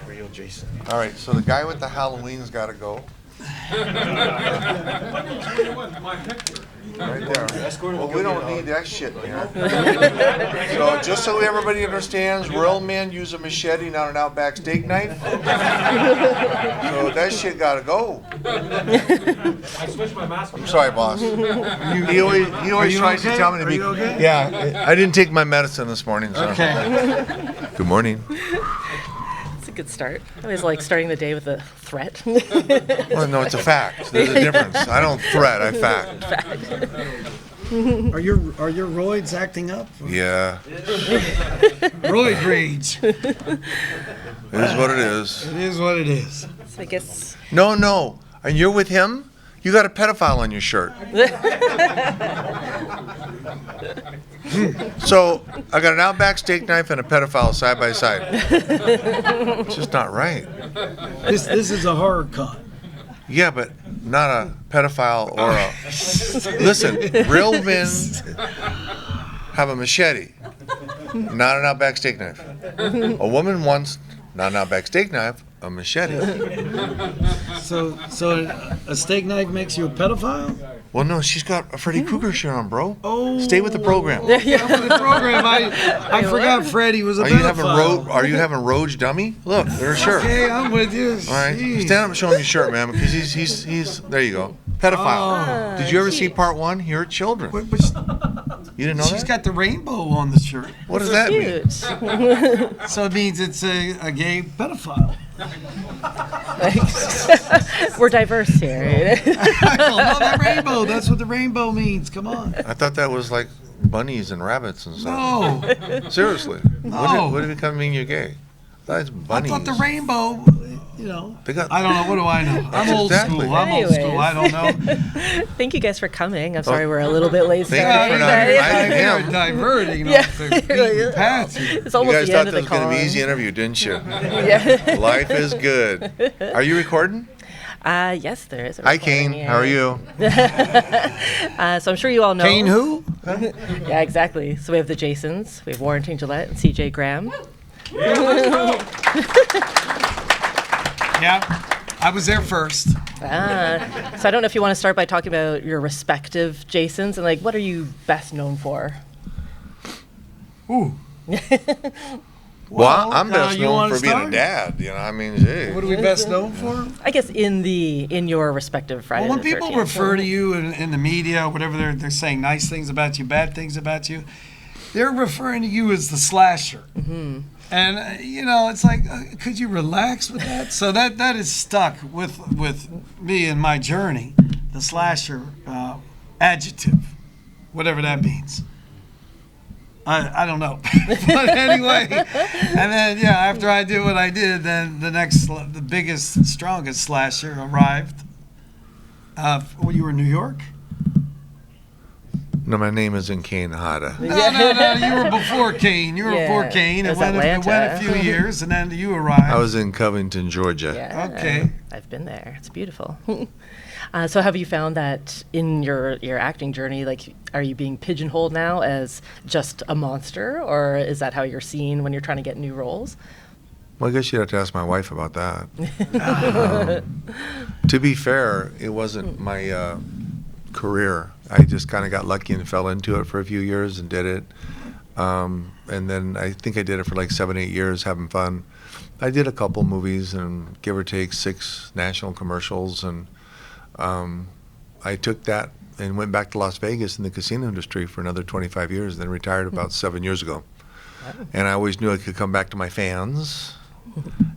Real Jason. All right, so the guy with the Halloween's got to go. Right there. Well, we don't need that shit in here. So just so everybody understands, real men use a machete, not an Outback steak knife. So that shit got to go. I switched my mask. I'm sorry, boss. He always tries to tell me to be. Okay? Yeah, I didn't take my medicine this morning. So. Okay. Good morning. It's a good start. I always like starting the day with a threat. Well, no, it's a fact. There's a difference. I don't threat, I fact. Are your roids acting up? Yeah, Roid rage. it is what it is. It is what it is. So I guess. No. And you're with him? You got a pedophile on your shirt. So I got an Outback steak knife and a pedophile side by side. It's just not right. This is a horror con. Yeah, but not a pedophile or a... Listen, real men have a machete, not an Outback steak knife. A woman wants, not an Outback steak knife, a machete. So a steak knife makes you a pedophile? Well, no, she's got a Freddy Krueger shirt on, bro. Oh. Stay with the program. Yeah, with the program. I forgot Freddy was a pedophile. Are you having Roach dummy? Look, there's a shirt. Okay, I'm with you. All right, Jeez. stand up and show him your shirt, man, because he's there you go. Pedophile. Did you ever see part one? Here are children. But You didn't know she's that? got the rainbow on the shirt. What does that mean? Cute. So it means it's a gay pedophile. We're diverse here. I don't know that rainbow. That's what the rainbow means. Come on. I thought that was like bunnies and rabbits and stuff. No. Seriously. No. What did it become mean you're gay? That's I bunnies. thought the rainbow, you know. They got- I don't know. What do I know? I'm old Exactly. school. I'm old school. I don't know. Thank you guys for coming. I'm sorry we're a little bit late Thank starting. you for not but- inviting You're him. diverting. Yeah. Beating Patsy. It's You almost guys the thought end of this the was going call. to be an easy interview, didn't you? Yeah. Life is good. Are you recording? Yes, there is. Hi, Kane. How are you? So I'm sure you all know. Kane who? Yeah, exactly. So we have the Jasons, we have Warrington Gillette and CJ Graham. Yeah. I was there first. So I don't know if you want to start by talking about your respective Jasons and like what are you best known for? Ooh. Well, I'm best you known wanna for being a start? dad. You know, I mean, gee. What are we best known for? I guess in your respective Friday. Well, when the people 13th. refer to you in the media, whatever they're saying nice things about you, bad things about you, they're referring to you as the slasher. Mm-hmm. And you know, it's like, could you relax with that? So that is stuck with me in my journey. The slasher adjective, whatever that means. I don't know, but anyway. And then after I did what I did, then the biggest, strongest slasher arrived. You were in New York? No, my name isn't Kane Hada. No, you were before Kane. You were Yeah, before Kane. it It was went a Atlanta. few years, and then you arrived. I was in Covington, Georgia. Yeah, Okay. I've been there. It's beautiful. So have you found that in your acting journey, like, are you being pigeonholed now as just a monster, or is that how you're seen when you're trying to get new roles? Well, I guess you'd have to ask my wife about that. To be fair, it wasn't my career. I just kind of got lucky and fell into it for a few years and did it. And then I think I did it for like 7-8 years, having fun. I did a couple movies and give or take 6 national commercials. And I took that and went back to Las Vegas in the casino industry for another 25 years, then retired about 7 years ago. And I always knew I could come back to my fans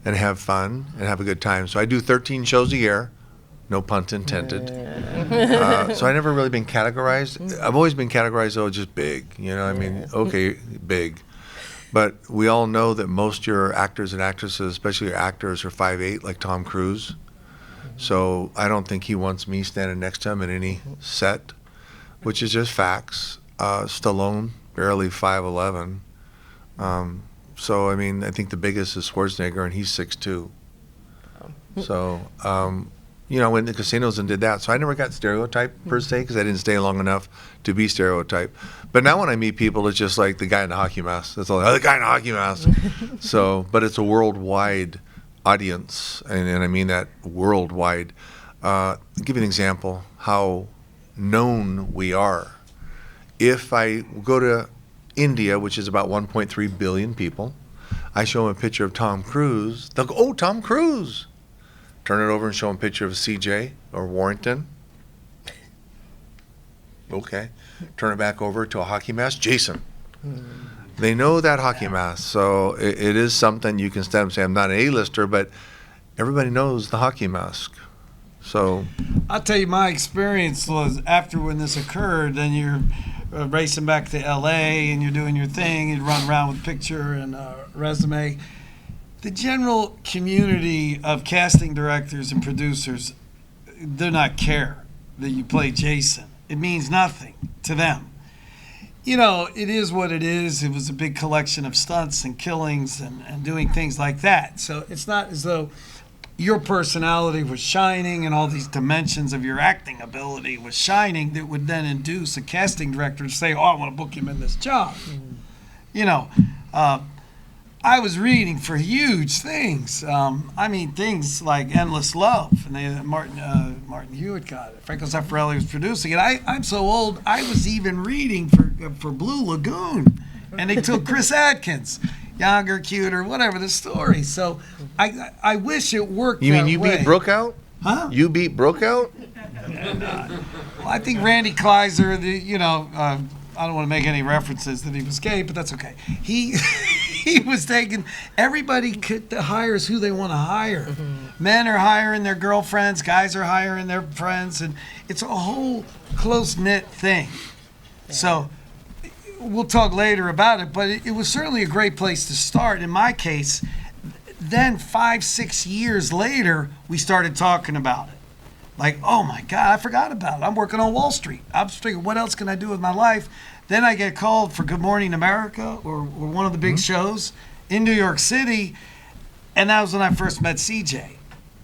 and have fun and have a good time. So I do 13 shows a year. No pun intended. So I never really been categorized. I've always been categorized, just big. You know, I mean, okay, big. But we all know that most your actors and actresses, especially your actors, are 5'8", like Tom Cruise. So I don't think he wants me standing next to him in any set, which is just facts. Stallone, barely 5'11". So, I mean, I think the biggest is Schwarzenegger, and he's 6'2". So, you know, went to casinos and did that. So I never got stereotyped per se because I didn't stay long enough to be stereotyped. But now when I meet people, it's just like the guy in the hockey mask. That's all. Oh, the guy in the hockey mask. So, but it's a worldwide audience, and I mean that worldwide. I'll give you an example how known we are. If I go to India, which is about 1.3 billion people, I show them a picture of Tom Cruise, they'll go, oh, Tom Cruise. Turn it over and show them a picture of CJ or Warrington. Okay. Turn it back over to a hockey mask, Jason. They know that hockey mask, so it is something you can stand up and say, I'm not an A-lister, but everybody knows the hockey mask. So I'll tell you, my experience was after when this occurred, then you're racing back to L.A. and you're doing your thing, you run around with picture and resume. The general community of casting directors and producers do not care that you play Jason. It means nothing to them. You know, it is what it is. It was a big collection of stunts and killings and doing things like that. So it's not as though your personality was shining and all these dimensions of your acting ability was shining that would then induce a casting director to say, oh, I want to book him in this job. You know, I was reading for huge things. I mean, things like Endless Love, and Martin Hewitt got it. Franco Zeffirelli was producing it. I'm so old, I was even reading for Blue Lagoon, and they took Chris Atkins, younger, cuter, whatever the story. So I wish it worked. you mean that you way. beat Brookout? Huh? You beat Brookout? Well, I think Randy Kleiser, I don't want to make any references that he was gay, but that's okay. He was taking, everybody hires who they want to hire. Men are hiring their girlfriends, guys are hiring their friends, and it's a whole close-knit thing. Yeah. So we'll talk later about it, but it was certainly a great place to start. In my case, then 5-6 years later, we started talking about it. Like, oh my God, I forgot about it. I'm working on Wall Street. I'm thinking, what else can I do with my life? Then I get called for Good Morning America or one of the big shows in New York City. And that was when I first met CJ.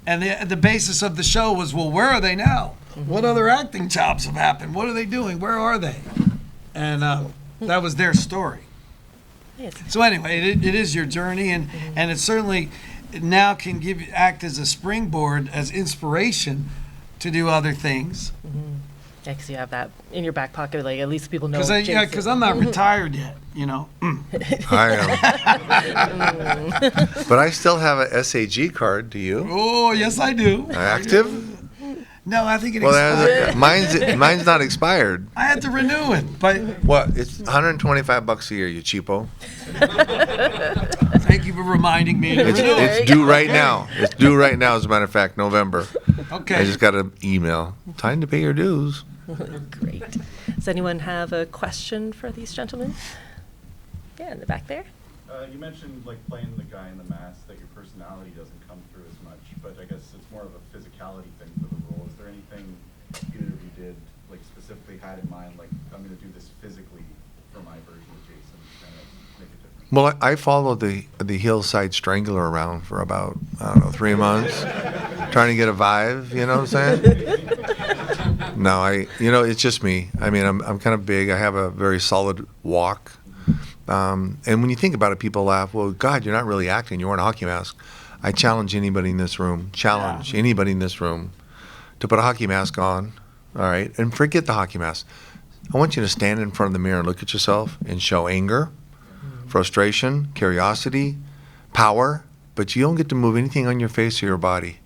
And the basis of the show was, well, where are they now? What other acting jobs have happened? What are they doing? Where are they? And that was their story. Yes. So anyway, it is your journey, and it certainly now can act as a springboard, as inspiration to do other things. Yeah, because you have that in your back pocket, like at least people know. Because I'm not retired yet, you know. I am. But I still have a SAG card. Do you? Oh, yes, I do. Active? No, I think it expired. Mine's not expired. I had to renew it, but What? It's $125 a year, you cheapo. thank you for reminding me to renew it. It's due right now. It's due right now, as a matter of fact, November. Okay. I just got an email. Time to pay your dues. Great. Does anyone have a question for these gentlemen? Yeah, in the back there. You mentioned like playing the guy in the mask, that your personality doesn't come through as much, but I guess it's more of a physicality thing for the role. Is there anything either of you did, like specifically had in mind, like I'm going to do this physically for my version of Jason, to kind of make it different? Well, I followed the Hillside Strangler around for about, 3 months, trying to get a vibe, you know what I'm saying? No, it's just me. I mean, I'm kind of big. I have a very solid walk. And when you think about it, people laugh, well, God, you're not really acting. You're wearing a hockey mask. I challenge anybody in this room, anybody in this room to put a hockey mask on, all right, and forget the hockey mask. I want you to stand in front of the mirror and look at yourself and show anger, frustration, curiosity, power, but you don't get to move anything on your face or your body.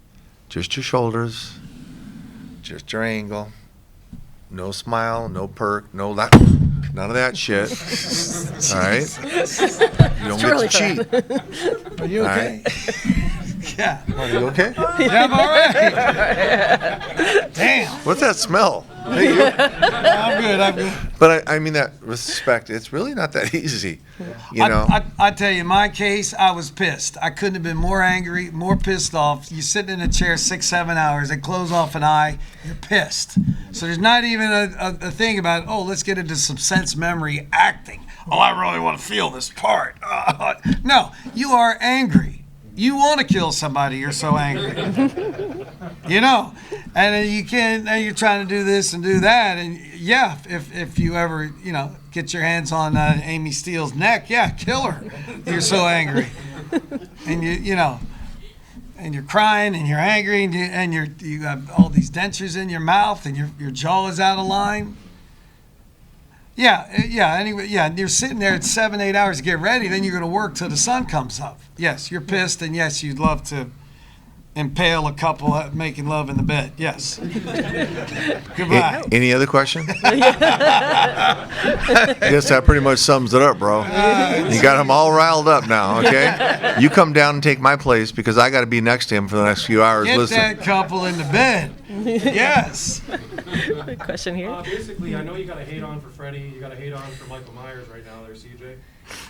Just your shoulders, just your angle, no smile, no perk, none of that shit. All right? You don't get to cheat. Are you okay? Yeah. Are you okay? Yeah, I'm all right. Damn. What's that smell? I'm good. But I mean that with respect. It's really not that easy, you know. I tell you, in my case, I was pissed. I couldn't have been more angry, more pissed off. You're sitting in a chair 6-7 hours, they close off an eye, you're pissed. So there's not even a thing about, oh, let's get into some sense memory acting. Oh, I really want to feel this part. No, you are angry. You want to kill somebody. You're so angry. You know, and then you can't. And you're trying to do this and do that, and yeah, if you ever get your hands on Amy Steele's neck, yeah, kill her. You're so angry, and and you're crying and you're angry and you have all these dentures in your mouth and your jaw is out of line. Yeah. Anyway, yeah. And you're sitting there at 7-8 hours to get ready. Then you're going to work till the sun comes up. Yes, you're pissed, and yes, you'd love to impale a couple making love in the bed. Yes. Goodbye. Any other question? Guess that pretty much sums it up, bro. You got him all riled up now, okay? You come down and take my place because I got to be next to him for the next few hours. Get Listen. that couple in the bed. Yes. Good question here. Basically, I know you got to hate on for Freddy. You got to hate on for Michael Myers right now there, CJ.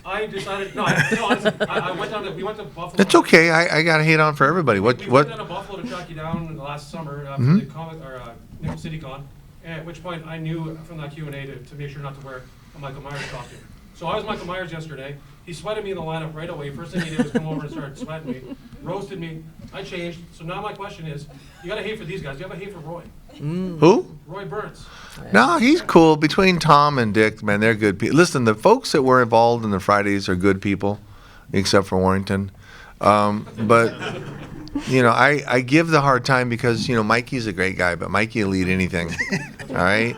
I decided, honestly, I went down to, we went to Buffalo. It's okay. I got to hate on for everybody. We went down to Buffalo to track you down in the last summer after the Nickel City Con, at which point I knew from that Q&A to make sure not to wear a Michael Myers costume. So I was Michael Myers yesterday. He sweated me in the lineup right away. First thing he did was come over and start sweating me, roasted me. I changed. So now my question is, you got to hate for these guys. Do you have a hate for Roy? Who? Roy Burns. No, he's cool. Between Tom and Dick, man, they're good people. Listen, the folks that were involved in the Fridays are good people, except for Warrington. But, I give the hard time because, Mikey's a great guy, but Mikey will eat anything. All right?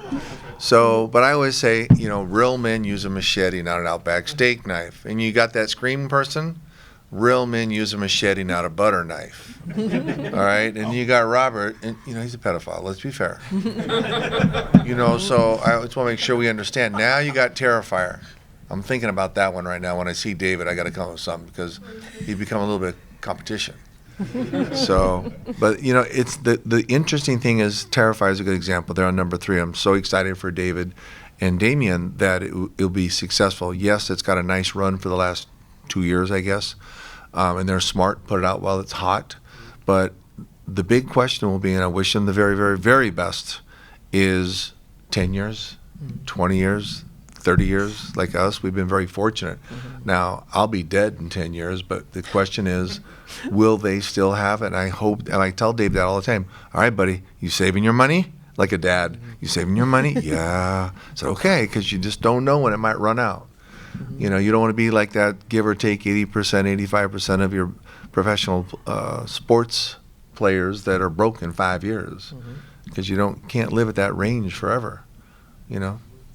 So, but I always say, real men use a machete, not an Outback steak knife. And you got that scream person, real men use a machete, not a butter knife. All right? And you got Robert, and, he's a pedophile, let's be fair. So I just want to make sure we understand. Now you got Terrifier. I'm thinking about that one right now. When I see David, I got to come up with something because he's become a little bit of competition. So, but it's the interesting thing is Terrifier is a good example. They're on number 3. I'm so excited for David and Damien that it'll be successful. Yes, it's got a nice run for the last 2 years, I guess, and they're smart. Put it out while it's hot. But the big question will be, and I wish them the very, very, very best, is 10 years, 20 years, 30 years, like us. We've been very fortunate. Now, I'll be dead in 10 years, but the question is, will they still have it? And I hope, and I tell Dave that all the time. All right, buddy, you saving your money? Like a dad, you saving your money? Yeah. So okay, because you just don't know when it might run out. You don't want to be like that, give or take 80%, 85% of your professional sports players that are broke in 5 years, because you can't live at that range forever.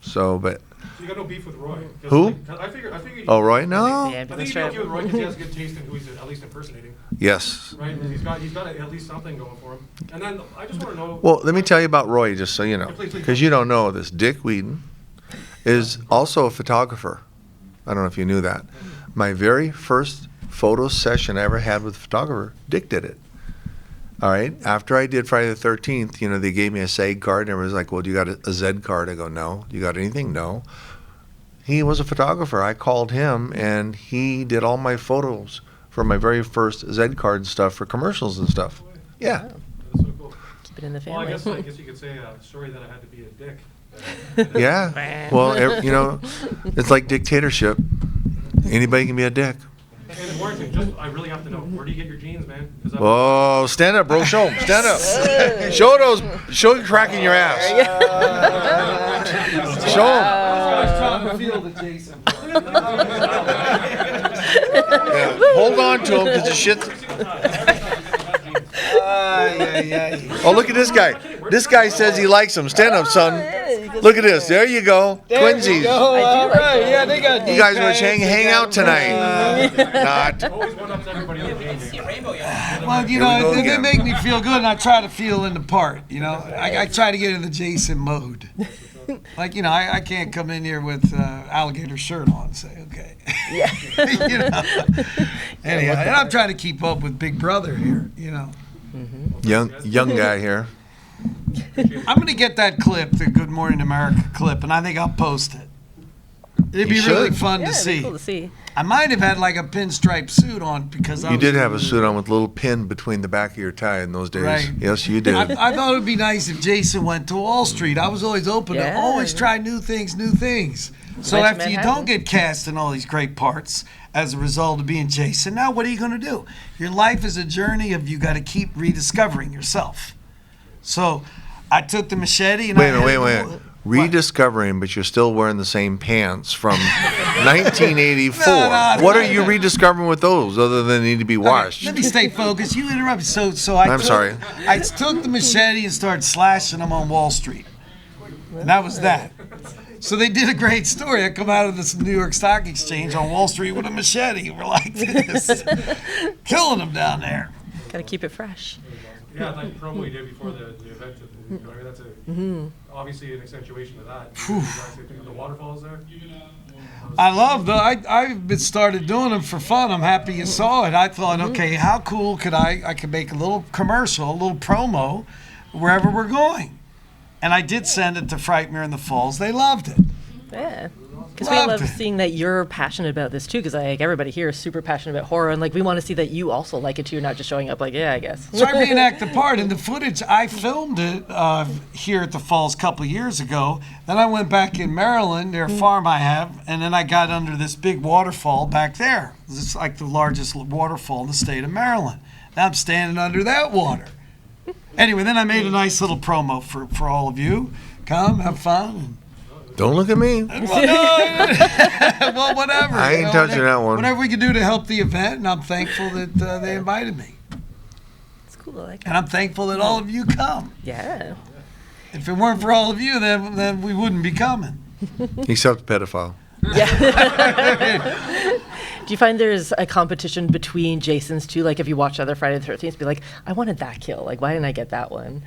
So, but. So you got no beef with Roy? Who? I figured. Oh, Roy? No. Yeah, I think you don't with Roy because he has good taste in who he's at least impersonating. Yes. Right? He's got at least something going for him. And then I just want to know. Well, let me tell you about Roy, just so you know, Please. because you don't know this. Dick Whedon is also a photographer. I don't know if you knew that. My very first photo session I ever had with a photographer, Dick did it. All right. After I did Friday the 13th, they gave me a SAG card, and everyone was like, well, do you got a Z card? I go, no. You got anything? No. He was a photographer. I called him, and he did all my photos for my very first Z card stuff for commercials and stuff. Yeah. That's so cool. Keep it in the Well, I family. guess you could say sorry that I had to be a dick. Yeah. Well, it's like dictatorship. Anybody can be a dick. And Warrington, I really have to know, where do you get your jeans, man? Oh, stand up, bro. Show them. Stand up. Show you cracking your ass. Show them. I was trying to feel the Jason. Yeah. Hold on to them because the shit. Oh, look at this guy. This guy says he likes them. Stand up, son. Look at this. There you go. Twinsies. All right. Yeah, they got. You guys want to hang out tonight? Not. Always one up to everybody on the jeans. Well, they make me feel good, and I try to feel in the part. I try to get in the Jason mode. Like, I can't come in here with alligator shirt on and say, okay. Yeah. Anyhow, and I'm trying to keep up with Big Brother here, Young guy here. I'm going to get that clip, the Good Morning America clip, and I think I'll post it. It'd be You really should. fun Yeah, to it'd be see. cool to see. I might have had like a pinstripe suit on because You did have a suit on with a little pin between the back of your tie in those days. Right. Yes, you did. I thought it would be nice if Jason went to Wall Street. I was always open to Yeah. always try new things. So went to after you Manhattan. don't get cast in all these great parts as a result of being Jason, now what are you going to do? Your life is a journey of you got to keep rediscovering yourself. So I took the machete and Wait I a minute, hit wait a the minute. wo- Rediscovering, but you're still wearing the same pants from 1984. No, What are you rediscovering with those, other than they need to be washed? Let me stay focused. You interrupted. So I I'm sorry. I took the machete and started slashing them on Wall Street. And that was that. So they did a great story. I come out of this New York Stock Exchange on Wall Street with a machete. We're like this, killing them down there. Gotta keep it fresh. Yeah, like the promo you did before the event. You know, I mean, that's obviously an accentuation of that. You guys think of the waterfalls there? I love I've been started doing them for fun. I'm happy you saw it. I thought, okay, how cool could I could make a little commercial, a little promo, wherever we're going. And I did send it to Frightmare in the Falls. They loved it. Yeah. Because we Loved love it. seeing that you're passionate about this too. Because like everybody here is super passionate about horror, and like we want to see that you also like it too, not just showing up like, yeah, I guess. So I reenact the part. In the footage, I filmed it here at the Falls a couple of years ago. Then I went back in Maryland, their farm I have, and then I got under this big waterfall back there. It's like the largest waterfall in the state of Maryland. Now I'm standing under that water. Anyway, then I made a nice little promo for all of you. Come, have fun. Don't look at me. Well, whatever. I ain't touching whatever, that one. Whatever we could do to help the event, and I'm thankful that they invited me. It's cool. I like And that. I'm thankful that all of you come. Yeah. If it weren't for all of you, then we wouldn't be coming. Except pedophile. Do you find there's a competition between Jasons too? Like if you watch other Friday the 13th, be like, I wanted that kill. Like, why didn't I get that one?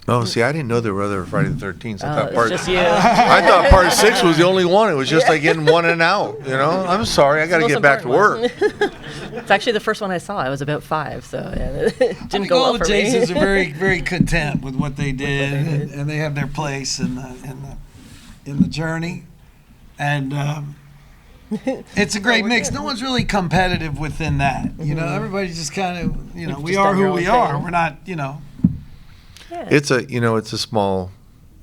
Oh, see, I didn't know there were other Friday the 13th. I It's thought just you. I thought part 6 was the only one. It was just like getting one and out. You know, I'm sorry, I got to Most get back to work. important one. It's actually the first one I saw. I was about 5, so yeah, it I didn't think go all well the for me. Jasons are very, very content with what they did, and they have their place in the journey. And it's a great mix. No one's really competitive within that. You know, everybody's just kind of, You've we just are done your who own we are. thing. We're not, Yeah. It's a small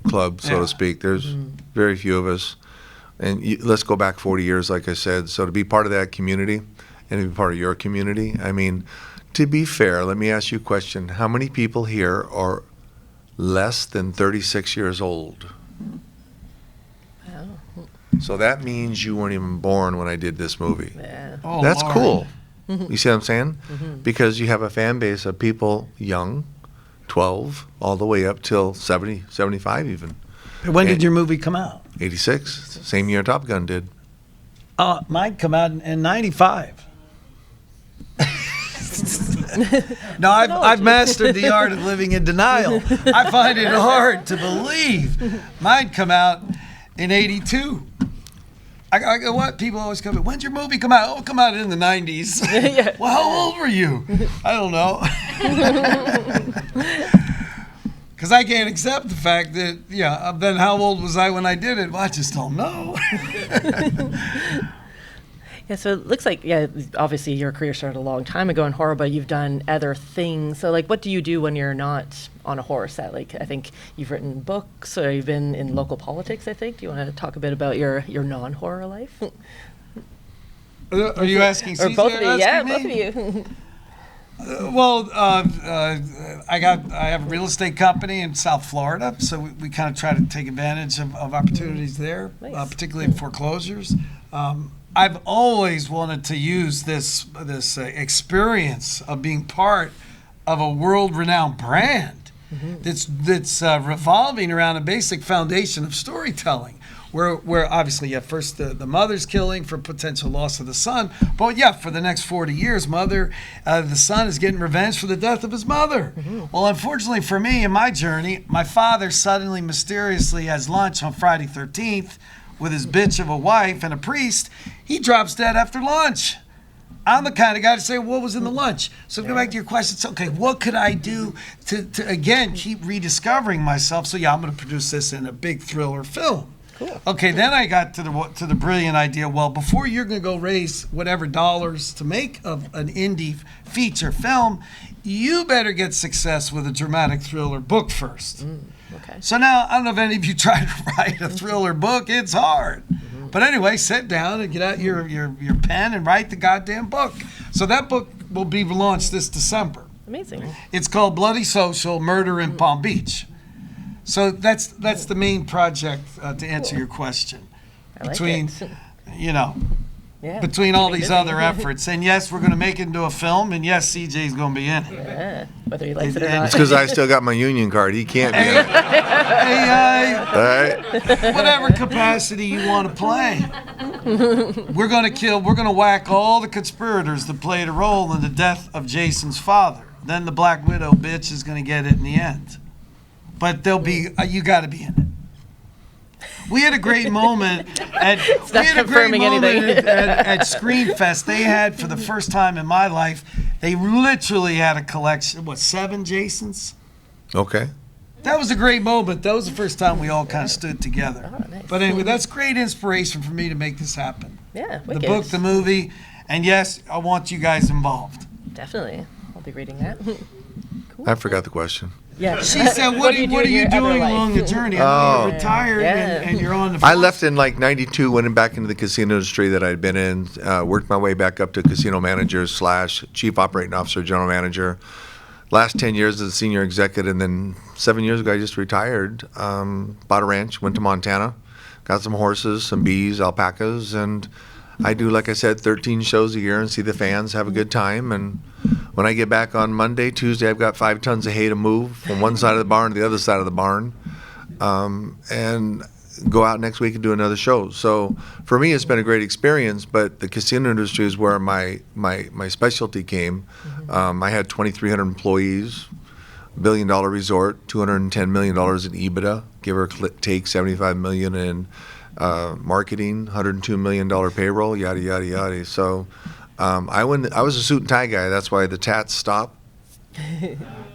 club, so Yeah. to speak. There's very few of us, and let's go back 40 years, like I said. So to be part of that community, and to be part of your community, I mean, to be fair, let me ask you a question: how many people here are less than 36 years old? Wow. So that means you weren't even born when I did this movie. Yeah. oh, That's Lord. cool. You see what I'm saying? Because you have a fan base of people young, 12, all the way up till 70, 75 even. When did your movie come out? 86, same year Top Gun did. Mine come out in 95. No, I've mastered the art of living in denial. I find it hard to believe. Mine come out in 82. I go, what? People always come, when's your movie come out? Oh, it come out in the 90s. Yeah. Well, how old were you? I don't know. Because I can't accept the fact that, then how old was I when I did it? Well, I just don't know. Yeah, so it looks like, obviously your career started a long time ago in horror, but you've done other things. So, like, what do you do when you're not on a horror set? Like, I think you've written books, or you've been in local politics, I think. Do you want to talk a bit about your non-horror life? Are you asking Or Caesar? both of you? Yeah, Asking me? both of you. I have a real estate company in South Florida, so we kind of try to take advantage of opportunities there, Nice. particularly in foreclosures. I've always wanted to use this experience of being part of a world-renowned brand that's revolving around a basic foundation of storytelling. Where obviously, first the mother's killing for potential loss of the son, but for the next 40 years, the son is getting revenge for the death of his mother. Well, unfortunately for me, in my journey, my father suddenly, mysteriously has lunch on Friday 13th with his bitch of a wife and a priest. He drops dead after lunch. I'm the kind of guy to say, what was in the lunch? So go back to your question. It's okay, what could I do to again, keep rediscovering myself? So I'm going to produce this in a big thriller film. Cool. Okay, then I got to the brilliant idea. Well, before you're going to go raise whatever dollars to make of an indie feature film, you better get success with a dramatic thriller book first. Okay. So now, I don't know if any of you tried to write a thriller book. It's hard. But anyway, sit down and get out your pen and write the goddamn book. So that book will be launched this December. Amazing. It's called Bloody Social: Murder in Palm Beach. So that's the main project to answer your question. I like Between, it. you know, Yeah. between all Keeping these busy. other efforts. And yes, we're going to make it into a film. And yes, CJ's going to be in it. Yeah. Whether he likes it or And- not. It's because I still got my union card. He can't be in it. Hey, All right? whatever capacity you want to play. We're going to whack all the conspirators that played a role in the death of Jason's father. Then the Black Widow bitch is going to get it in the end. But there'll be, you got to be in it. We had a great moment at confirming anything. at Screenfest. They had, for the first time in my life, they literally had a collection, 7 Jasons? Okay. That was a great moment. That was the first time we all kind of stood together. Oh, nice. But anyway, that's great inspiration for me to make this happen. Yeah, The wicked. book, the movie, and yes, I want you guys involved. Definitely. I'll be reading that. I forgot the question. Yeah. She said, what are you in your other doing life? along the journey? I know Oh. you're retired Yeah. and you're on the I left in like 92, went back into the casino industry that I'd been in, worked my way back up to casino manager / chief operating officer, general manager. Last 10 years as a senior executive, and then 7 years ago I just retired, bought a ranch, went to Montana, got some horses, some bees, alpacas, and I do, like I said, 13 shows a year and see the fans, have a good time. And when I get back on Monday, Tuesday, I've got 5 tons of hay to move from one side of the barn to the other side of the barn, and go out next week and do another show. So for me, it's been a great experience, but the casino industry is where my specialty came. I had 2,300 employees, $1 billion resort, $210 million in EBITDA, give or take $75 million in marketing, $102 million payroll, yada, yada, yada. So I was a suit and tie guy. That's why the tats stop.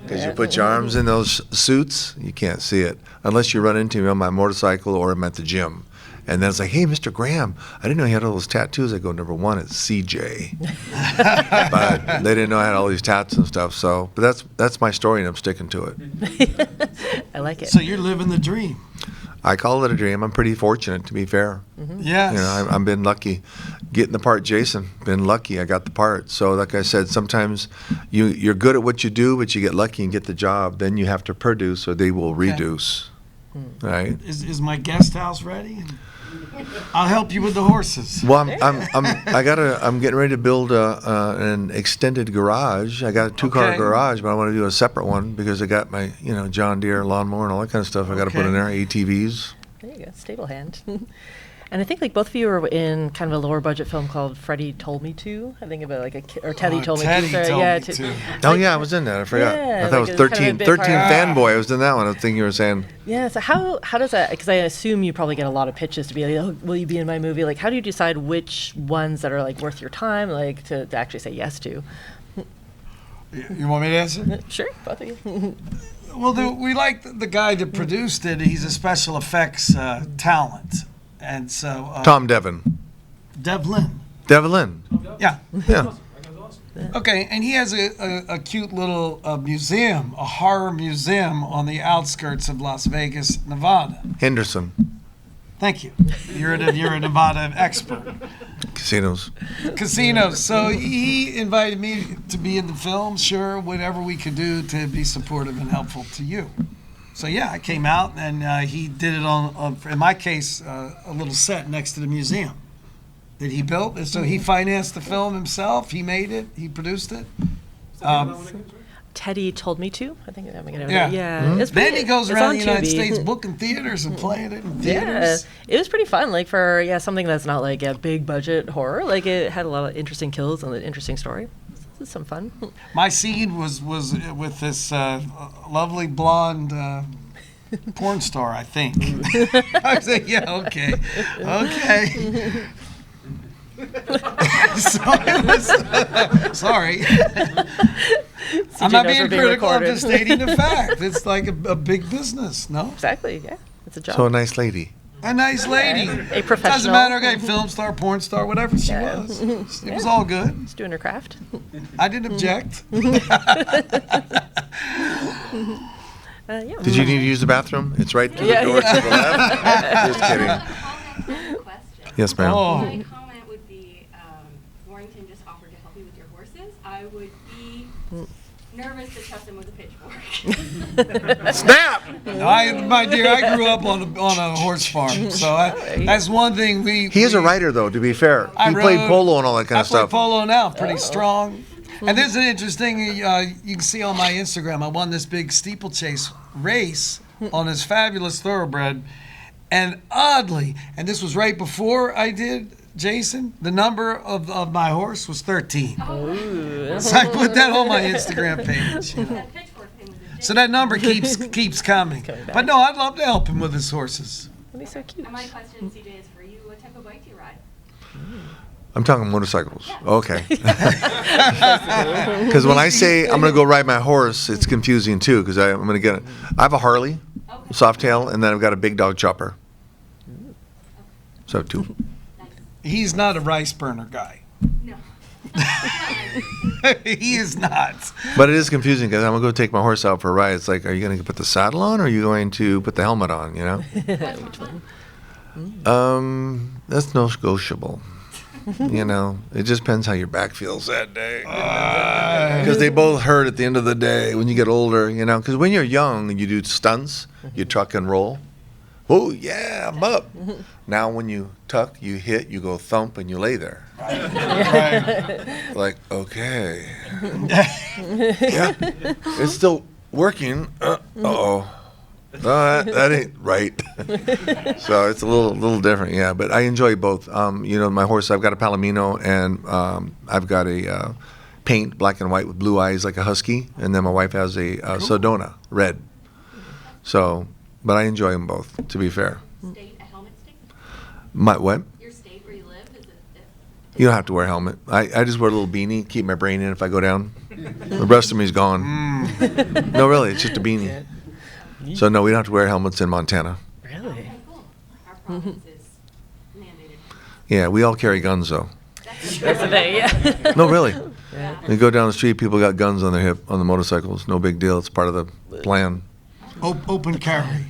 Because you put your arms in those suits, you can't see it. Unless you run into me on my motorcycle or I'm at the gym. And then it's like, hey, Mr. Graham, I didn't know you had all those tattoos. I go, number one, it's CJ. But they didn't know I had all these tats and stuff. So, but that's my story, and I'm sticking to it. I like it. So you're living the dream. I call it a dream. I'm pretty fortunate, to be fair. Yes. You know, I've been lucky. Getting the part, Jason, been lucky. I got the part. So, like I said, sometimes you're good at what you do, but you get lucky and get the job. Then you have to produce, or they will reduce. Right? Is my guest house ready? I'll help you with the horses. Well, I'm getting ready to build an extended garage. I got a 2-car Okay. garage, but I want to do a separate one because I got my, John Deere lawnmower and all that kind of stuff. I got to put in there, ATVs. There you go, stable hand. And I think like both of you were in kind of a lower budget film called Freddy Told Me To. I think about like or Teddy Told Me Teddy To. Told Yeah, Me To. Oh yeah, I was in that. I forgot. Yeah, I thought like it was it's kind of a 13 big 13 part. fanboy. I was in that one. I think you were saying. Yeah, so how does that, because I assume you probably get a lot of pitches to be like, oh, will you be in my movie? Like, how do you decide which ones that are like worth your time, like to actually say yes to? You want me to answer? Sure, both of you. Well, we like the guy that produced it. He's a special effects talent. And so... Tom Devon. Devlin. Devlin. Yeah. Yeah. That guy's awesome. Okay, and he has a cute little museum, a horror museum on the outskirts of Las Vegas, Nevada. Henderson. Thank you. You're a Nevada expert. Casinos. Casinos. So he invited me to be in the film. Sure, whatever we could do to be supportive and helpful to you. So yeah, I came out and he did it on in my case, a little set next to the museum that he built. And so he financed the film himself. He made it. He produced it. Is that the name of that one again, sorry? Teddy Told Me To. I think I'm gonna. Yeah. Yeah. It's Then pretty- he goes it's around on the United Tubi. States booking theaters and playing it in Yeah, theaters. it was pretty fun. Like for something that's not like a big budget horror. Like it had a lot of interesting kills and an interesting story. This is some fun. My scene was with this lovely blonde porn star, I think. I was like, yeah, okay. So it was, sorry. I'm not knows being we're being critical, I'm recorded. just stating the fact. It's like a big business, no? Exactly. Yeah, it's a job. So a nice lady. A nice lady. A professional. Doesn't matter, okay, film star, porn star, whatever she Yeah. was. It was all good. Just doing her craft. I didn't object. Yeah. Did you need to use the bathroom? It's right to the Yeah, door yeah. to the left. Just kidding. Yes, ma'am. Oh. My comment would be, Warrington just offered to help you with your horses. I would be nervous to trust him with a pitchfork. Snap! My dear, I grew up on a horse farm, so that's one thing He is a writer, though, to be fair. He played polo and all that kind of I play stuff. polo now, pretty strong. And there's an interesting, you can see on my Instagram, I won this big steeplechase race on this fabulous thoroughbred. And oddly, and this was right before I did, Jason, the number of my horse was 13. So I put that on my Instagram page. You know. That pitchfork thing was a So that number keeps coming. Coming back. But no, I'd love to help him with his horses. That'd be so cute. And my question, CJ, is for you. What type of bike do you ride? I'm talking motorcycles. Okay. Because when I say I'm going to go ride my horse, it's confusing too. Because I'm going to get I have a Harley, Okay. Softail, and then I've got a big dog chopper. So two. Nice. He's not a rice burner guy. No. He is not. But it is confusing because I'm going to go take my horse out for a ride. It's like, are you going to put the saddle on or are you going to put the helmet on, you know? What's more fun? That's negotiable. You know, it just depends how your back feels that day. Because they both hurt at the end of the day when you get older, you know. Because when you're young and you do stunts, you tuck and roll. Oh, yeah, I'm up. Now when you tuck, you hit, you go thump, and you lay there. Like, okay. Yeah, it's still working. Uh-oh. That ain't right. So it's a little different, yeah. But I enjoy both. You know, my horse, I've got a Palomino, and I've got a paint, black and white with blue eyes like a husky, and then my wife has a Sedona, red. So, but I enjoy them both, to be fair. State, a helmet state? My what? Your state where you live, is it? You don't have to wear a helmet. I just wear a little beanie, keep my brain in if I go down. The rest of me's gone. No, really, it's just a beanie. So no, we don't have to wear helmets in Montana. Really? Okay, cool. Our province is mandated. Yeah, we all carry guns though. That's the thing, yeah. No, really. Yeah. You go down the street, people got guns on their hip on the motorcycles. No big deal. It's part of the plan. Open carry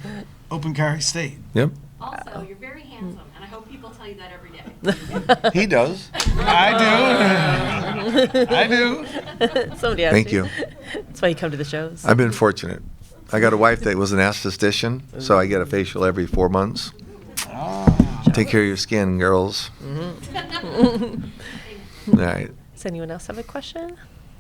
state. Yep. Also, you're very handsome, and I hope people tell you that every day. He does. I do. Somebody has Thank to. you. That's why you come to the shows. I've been fortunate. I got a wife that was an esthetician, so I get a facial every 4 months. Take care of your skin, girls. All right. Does anyone else have a question?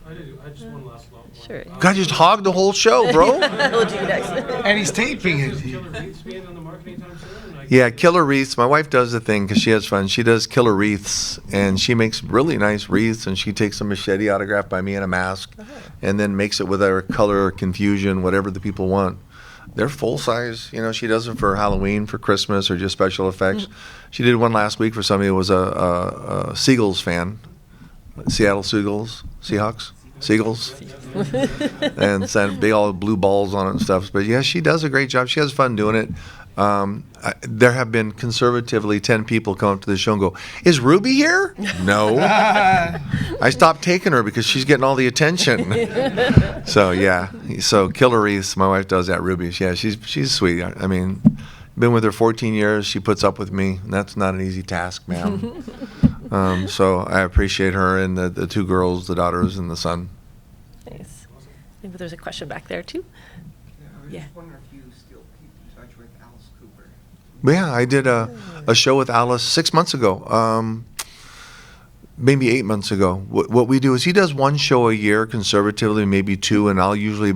I do. I just one last one. Sure. God, you just hogged the whole show, bro. We'll do next. And he's taping Is it. Killer Wreaths being on the market anytime soon? Like- Yeah, Killer Wreaths. My wife does the thing because she has fun. She does Killer Wreaths, and she makes really nice wreaths, and she takes a machete autographed by me in a mask, and then makes it with our color confusion, whatever the people want. They're full size. You know, she does them for Halloween, for Christmas, or just special effects. She did one last week for somebody who was a Seagulls fan. Seattle Seahawks, Seagulls, and sent big all blue balls on it and stuff. But yeah, she does a great job. She has fun doing it. There have been conservatively 10 people come up to the show and go, "Is Ruby here?" No. I stopped taking her because she's getting all the attention. So yeah, so Killer Wreaths, my wife does that. Ruby, yeah, she's sweet. I mean, been with her 14 years. She puts up with me, and that's not an easy task, ma'am. So I appreciate her and the two girls, the daughters and the son. Nice. Maybe there's a question back there too. I was Yeah. just wondering if you still keep in touch with Alice Cooper. Yeah, I did a show with Alice 6 months ago, maybe 8 months ago. What we do is he does one show a year, conservatively, maybe two, and I'll usually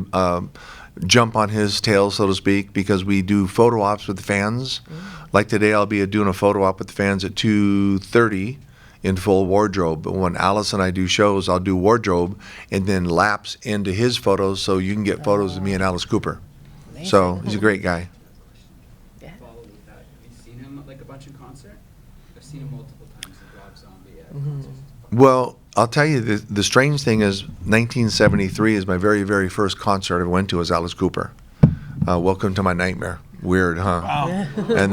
jump on his tail, so to speak, because we do photo ops with the fans. Like today, I'll be doing a photo op with the fans at 2:30 in full wardrobe. But when Alice and I do shows, I'll do wardrobe and then lapse into his photos so you can get photos of me and Alice Cooper. So he's a great guy. Yeah. Follow with that. Have you seen him like a bunch in concert? I've seen him multiple times at Rob Zombie at concerts. Well, I'll tell you, the strange thing is 1973 is my very, very first concert I went to was Alice Cooper. Welcome to My Nightmare. Weird, huh? Wow. And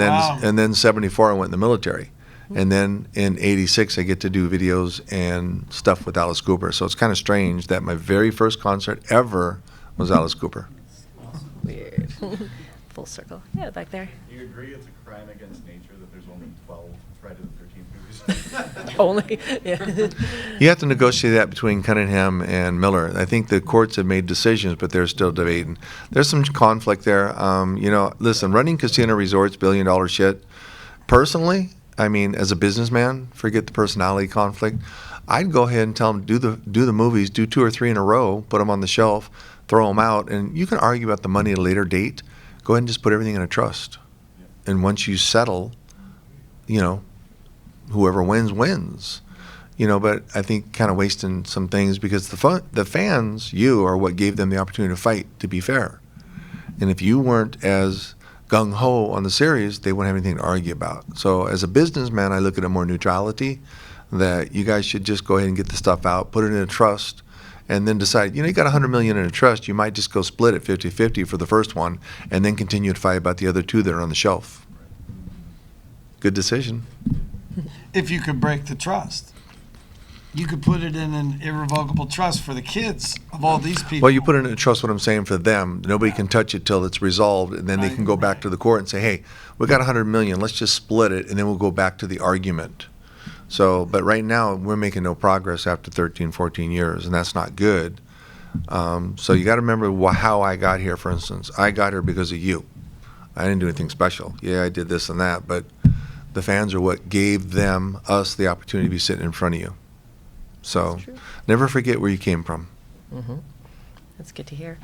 then 74 I went in the military. And then in 86 I get to do videos and stuff with Alice Cooper. So it's kind of strange that my very first concert ever was Alice Cooper. Weird. Full circle. Yeah, back there. Do you agree it's a crime against nature that there's only 12 Friday the 13th movies. Only, yeah. You have to negotiate that between Cunningham and Miller. I think the courts have made decisions, but they're still debating. There's some conflict there. Listen, running casino resorts, billion-dollar shit. Personally, I mean, as a businessman, forget the personality conflict. I'd go ahead and tell them do the movies, do 2 or 3 in a row, put them on the shelf, throw them out, and you can argue about the money at a later date. Go ahead and just put everything in a trust. And once you settle, whoever wins. But I think kind of wasting some things because the fans, you, are what gave them the opportunity to fight, to be fair. And if you weren't as gung-ho on the series, they wouldn't have anything to argue about. So as a businessman, I look at it more neutrality, that you guys should just go ahead and get the stuff out, put it in a trust, and then decide, you got $100 million in a trust, you might just go split it 50-50 for the first one, and then continue to fight about the other 2 that are on the shelf. Good decision. If you could break the trust, you could put it in an irrevocable trust for the kids of all these people. Well, you put it in a trust, what I'm saying, for them. Nobody can touch it till it's resolved, and then they can go back to the court and say, hey, we got $100 million, let's just split it, and then we'll go back to the argument. So, but right now, we're making no progress after 13, 14 years, and that's not good. So you got to remember how I got here, for instance. I got here because of you. I didn't do anything special. Yeah, I did this and that, but the fans are what gave us the opportunity to be sitting in front of you. So never forget where you came from. Mm-hmm. That's good to hear.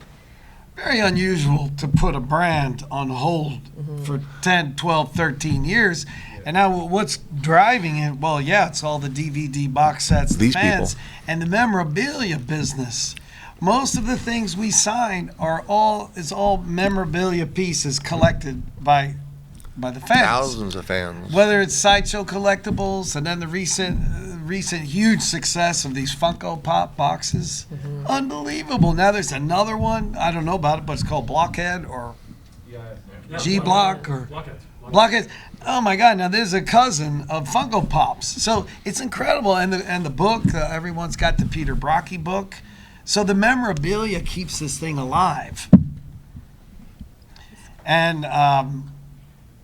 Very unusual to put a brand on hold for 10, 12, 13 years. And now what's driving it? Well, yeah, it's all the DVD box sets, the These fans, people. and the memorabilia business. Most of the things we sign are all memorabilia pieces collected by the fans. Thousands of fans. Whether it's Sideshow Collectibles and then the recent huge success of these Funko Pop boxes. Unbelievable. Now there's another one. I don't know about it, but it's called Blockhead or G-Block or Blockhead. Oh my God! Now there's a cousin of Funko Pops, so it's incredible. And the book, everyone's got the Peter Brocky book, so the memorabilia keeps this thing alive. And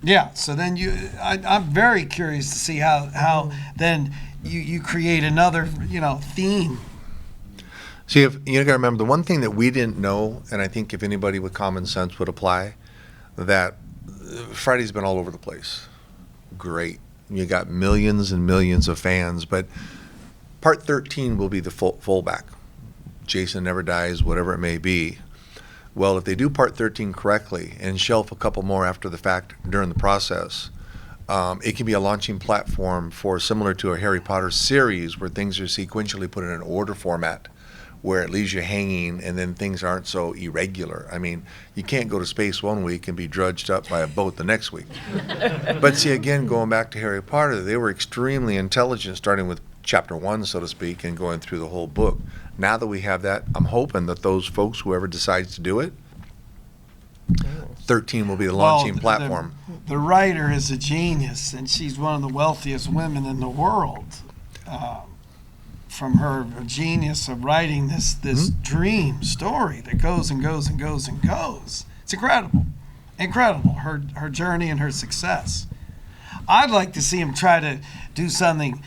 yeah, so then I'm very curious to see how then you create another theme. See, if you got to remember the one thing that we didn't know, and I think if anybody with common sense would apply, that Freddy's been all over the place. Great, you got millions and millions of fans, but part 13 will be the fullback. Jason Never Dies, whatever it may be. Well, if they do part 13 correctly and shelf a couple more after the fact during the process, it can be a launching platform for similar to a Harry Potter series where things are sequentially put in an order format where it leaves you hanging and then things aren't so irregular. I mean, you can't go to space one week and be drudged up by a boat the next week. But see, again, going back to Harry Potter, they were extremely intelligent, starting with chapter 1, so to speak, and going through the whole book. Now that we have that, I'm hoping that those folks, whoever decides to do it, 13 will be the launching platform. The writer is a genius, and she's one of the wealthiest women in the world. From her genius of writing this dream story that goes and goes and goes and goes. It's incredible, her journey and her success. I'd like to see him try to do something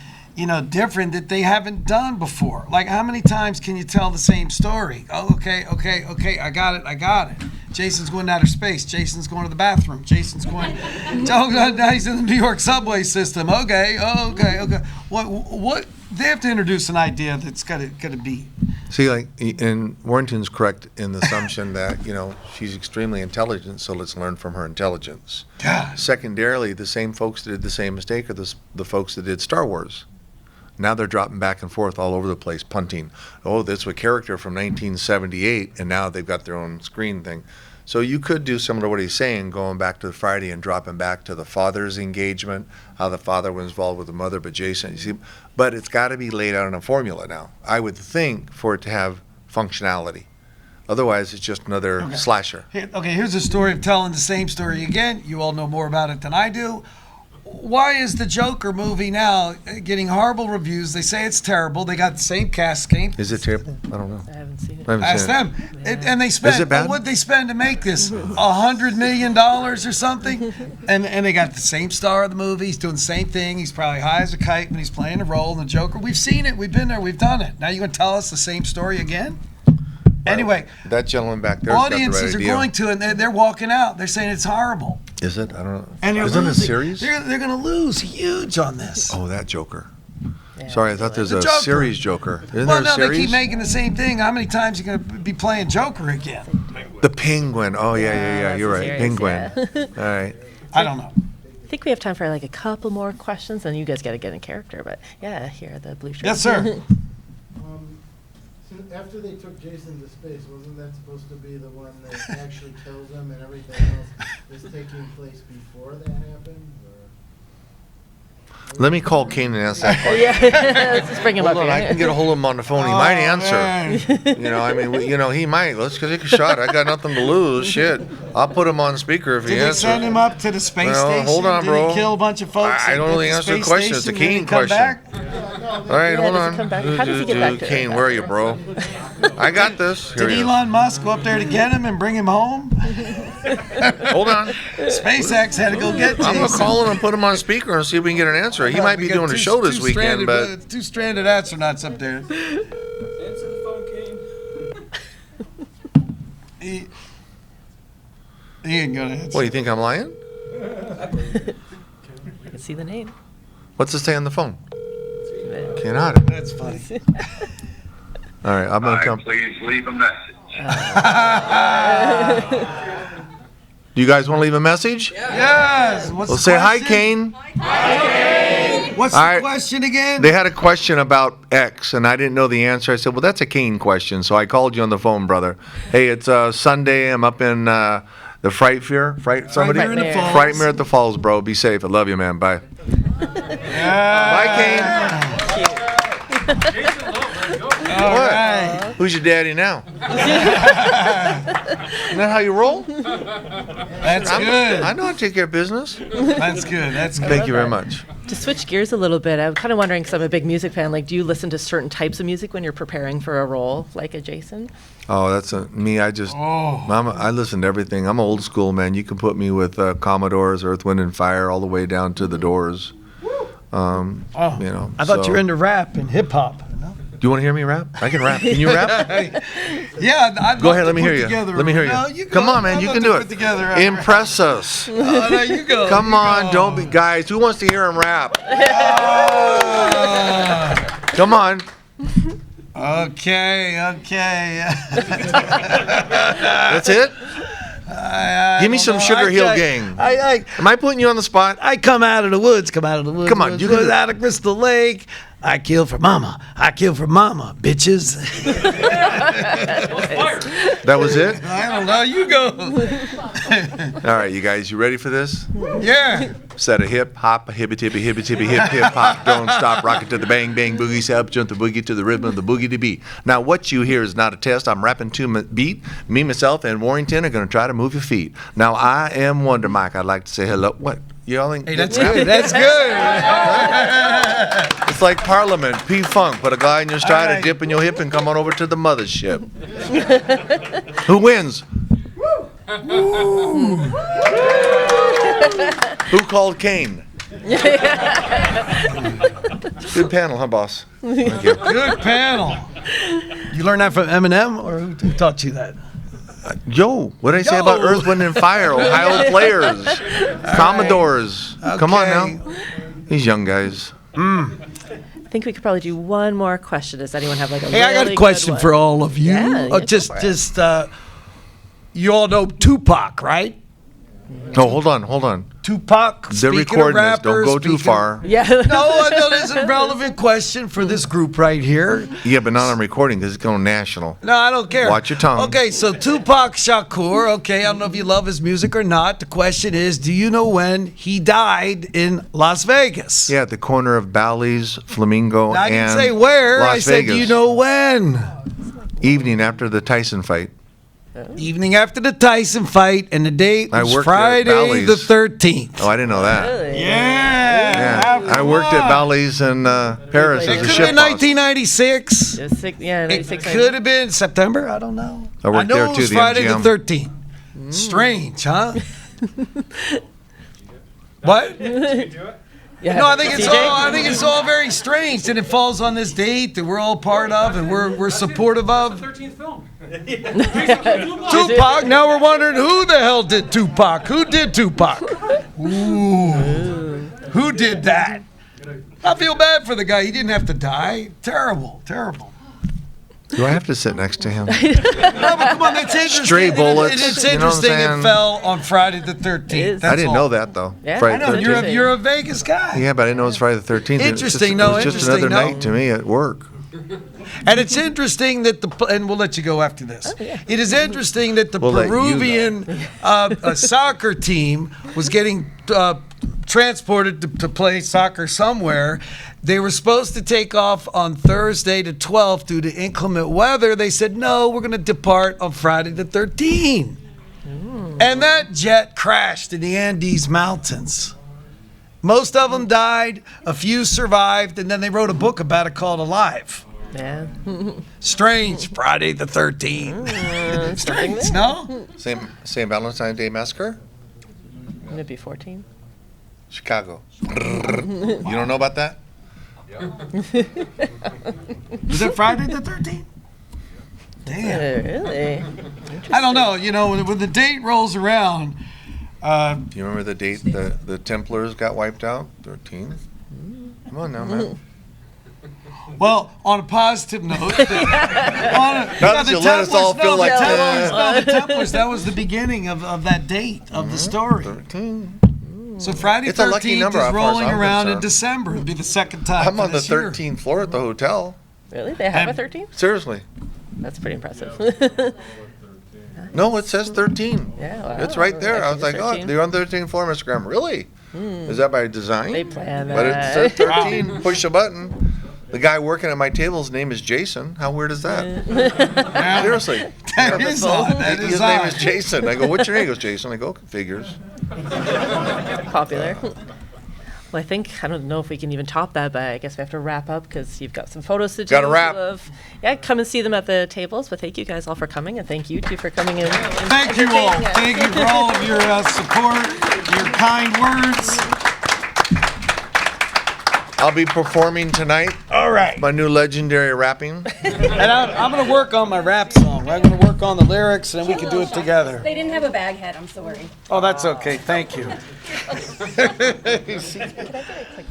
different that they haven't done before. Like, how many times can you tell the same story? Oh, okay, I got it. Jason's going to outer space. Jason's going to the bathroom. Jason's going. Now he's in the New York subway system. Okay. What? They have to introduce an idea that's got to be. See, and Warrington's correct in the assumption that she's extremely intelligent, so let's learn from her intelligence. God. Secondarily, the same folks that did the same mistake are the folks that did Star Wars. Now they're dropping back and forth all over the place, punting. Oh, that's a character from 1978, and now they've got their own screen thing. So you could do similar to what he's saying, going back to the Friday and dropping back to the father's engagement, how the father was involved with the mother, but Jason, you see, but it's got to be laid out in a formula now, I would think, for it to have functionality. Otherwise, it's just another slasher. Here's a story of telling the same story again. You all know more about it than I do. why is the Joker movie now getting horrible reviews? They say it's terrible. They got the same cast, Kane. Is it terrible? I don't know. I haven't seen it. I haven't Ask seen them. it. And they spent, Is it bad? what'd they spend to make this? $100 million or something? And they got the same star of the movie. He's doing the same thing. He's probably high as a kite when he's playing a role in the Joker. We've seen it. We've been there. We've done it. Now you're going to tell us the same story again? Anyway, That gentleman back there. audiences are going to, and they're walking out. They're saying it's horrible. Is it? I don't know. And they're Isn't it a losing. series? They're going to lose huge on this. Oh, that Joker. Yeah. Sorry, I thought there's The a Joker. series Joker. Isn't Well, there a no, series? they keep making the same thing. How many times are you going to be playing Joker again? The Penguin. Oh, yeah. that's You're a right. series, Penguin. yeah. All right. I don't know. I think we have time for like a couple more questions, and you guys got to get in character. But yeah, here the blue shirt. Yes, sir. So after they took Jason to space, wasn't that supposed to be the one that actually kills him and everything else is taking place before that happened? Or? Let me call Kane and ask that question. Yeah, let's just bring him Hold up on, here. I can get a hold of him on the phone. He might answer. Man. You know, I mean, he might. Let's take a shot. I got nothing to lose. Shit. I'll put him on speaker if he Did they send him answers. up to the space Well, station? hold on, Did bro. he kill a bunch of folks? I don't at really the answer the space question. It's a station? Did he Kane come question. back? All right, Yeah, hold does he on. come back? How does he get back to Kane, it? where are you, bro? I got this. Here Did he is. Elon Musk go up there to get him and bring him home? Hold on. SpaceX had to go get Jason. I'm going to call him and put him on speaker and see if we can get an answer. He might We be got doing a show this weekend, two-stranded- but two stranded astronauts up there. Answer the phone, Kane. He ain't gonna answer. what, do you think I'm lying? I can see the name. What's it say on the phone? Cannot. That's funny. All right, I'm going to come. Please leave a message. Do you guys want to leave a message? Yes. What's Well, the say hi, question? Kane. What's All the right. question again? They had a question about X, and I didn't know the answer. I said, well, that's a Kane question, so I called you on the phone, brother. Hey, it's Sunday. I'm up in the somebody? Frightmare in the Falls. Frightmare at the Falls, bro. Be safe. I love you, man. Bye. Bye, Kane. Jason Lowe, there you go. All What? right. Who's your daddy now? Isn't that how you roll? That's I good. know how to take care of business. That's good. That's good. Thank you very much. To switch gears a little bit, I'm kind of wondering, because I'm a big music fan, like, do you listen to certain types of music when you're preparing for a role like a Jason? Oh, that's me. I just, Oh. I listen to everything. I'm old school, man. You can put me with Commodores, Earth, Wind, and Fire, all the way down to the Doors. Oh. You know. I thought so- you were into rap and hip hop. Do you want to hear me rap? I can rap. Can you rap? Yeah, I'd Go love ahead. to Let me put hear you. together Let me hear you. No, Come go. on, man. I'd You love can to do put it. together a- Impress us. Oh, no, you go. Come You on. go. Don't be, guys. Who wants to hear him rap? Ah. Come on. Okay. That's it. Give me some Sugar Hill Gang. Am I putting you on the spot? I come out of the woods. Come on, you can do- out of Crystal Lake. I kill for mama, bitches. That was it? I don't know. You go. All right, you guys. You ready for this? Yeah. Set a hip hop, a hippy tippy hip hop, don't stop, rock it to the bang bang boogie, say up, jump the boogie to the rhythm of the boogie to beat. Now what you hear is not a test. I'm rapping to my beat. Me, myself, and Warrington are gonna try to move your feet. Now I am Wonder Mike. I'd like to say hello. What? Y'all ain't Hey, that's good. That's good. It's like Parliament, P-Funk. Put a guy in your stride, All a right. dip in your hip, and come on over to the mothership. Who wins? Who called Kane? Good panel, huh, boss? Thank you. Good panel. You learned that from Eminem, or who taught you that? Yo, what did I say about Yo. Earth, Wind, and Fire? Ohio players, Commodores. Come on Okay. now. These young guys. I think we could probably do one more question. Does anyone have like a Hey, I got really a good question one? for all of you. Yeah, go just, for it. just, you all know Tupac, right? Oh, hold on. Tupac. They're speaking of recording this. Don't rappers, go too speaking- far. Yeah. No, it's a relevant question for this group right here. Yeah, but not on recording because it's going national. No, I don't care. Watch your tongue. Okay, so Tupac Shakur, okay, I don't know if you love his music or not. The question is, do you know when he died in Las Vegas? Yeah, at the corner of Bally's, Flamingo, I and didn't say where. Las I said, Vegas. do you know when? Evening after the Tyson fight. Evening after the Tyson fight, and the date I was worked there at Friday Bally's. the 13th. Oh, I didn't know that. Really? Yeah. I worked at Bally's in Paris It as It a could ship have been boss. 1996. Yeah, It 96. could have been September. I don't know. I worked know there it too, was the Friday MGM. the 13th. Strange, huh? What? Yeah. No, I think it's CJ? all. I think it's all very strange that it falls on this date that we're all part of and we're supportive That's of. the 13th film. Tupac. Now we're wondering who the hell did Tupac? Who did Tupac? Ooh. Who did that? I feel bad for the guy. He didn't have to die. Terrible, terrible. Do I have to sit next to him? No, but come on, that's interesting. Stray bullets, It's you know what I'm interesting it saying? fell on Friday the 13th. is. That's I didn't all. know that though. Yeah, Friday I the know, 13th. You're a Vegas guy. Yeah, but I didn't know it was Friday the 13th. Interesting, It no, was just interesting, another no. night to me at work. And it's interesting that and we'll let you go after this. It is interesting that the We'll let you Peruvian soccer team was getting transported to play soccer somewhere. They were supposed to take off on Thursday the 12th due to inclement weather. They said, no, we're going to depart on Friday the 13th. And that jet crashed in the Andes Mountains. Most of them died, a few survived, and then they wrote a book about it called Alive. Yeah. Strange, Friday the 13th. Strange, no? Same Valentine's Day Massacre? Wouldn't it be 14? Chicago. You don't know about that? Was it Friday the 13th? Damn. Really? I don't know. You know, when the date rolls around, Do you remember the date the Templars got wiped out? 13? Come on now, man. well, on a positive note, Not that you let us all feel like the Templars, that was the beginning of that date of the story. 13. So Friday It's a lucky 13th number is how far as rolling I'm around in concerned. December. It'll be the second time. I'm for on the this year. 13th floor at the hotel. Really? They have a And- 13? Seriously. That's pretty impressive. No, it says 13. Yeah, wow. It's right there. I was Actually, like, it's oh, 13. they're on the 13th floor, Mr. Graham. Really? Is that by design? They plan But it that. says 13. Push a button. The guy working at my table's name is Jason. How weird is that? Seriously. That is odd. That His is name odd. is Jason. I go, what's your name? He goes, Jason. I go, figures. Popular. Well, I think, I don't know if we can even top that, but I guess we have to wrap up because you've got some photos to do. Gotta wrap. Yeah, come and see them at the tables. But thank you guys all for coming, and thank you too for coming in. and Thank you all. entertaining us. Thank you for all of your support, your kind words. I'll be performing tonight. All right. My new legendary rapping. And I'm going to work on my rap song. I'm going to work on the lyrics, and we can do it together. They didn't have a bag head, I'm sorry. Oh, that's okay. Thank you. Can I get a quick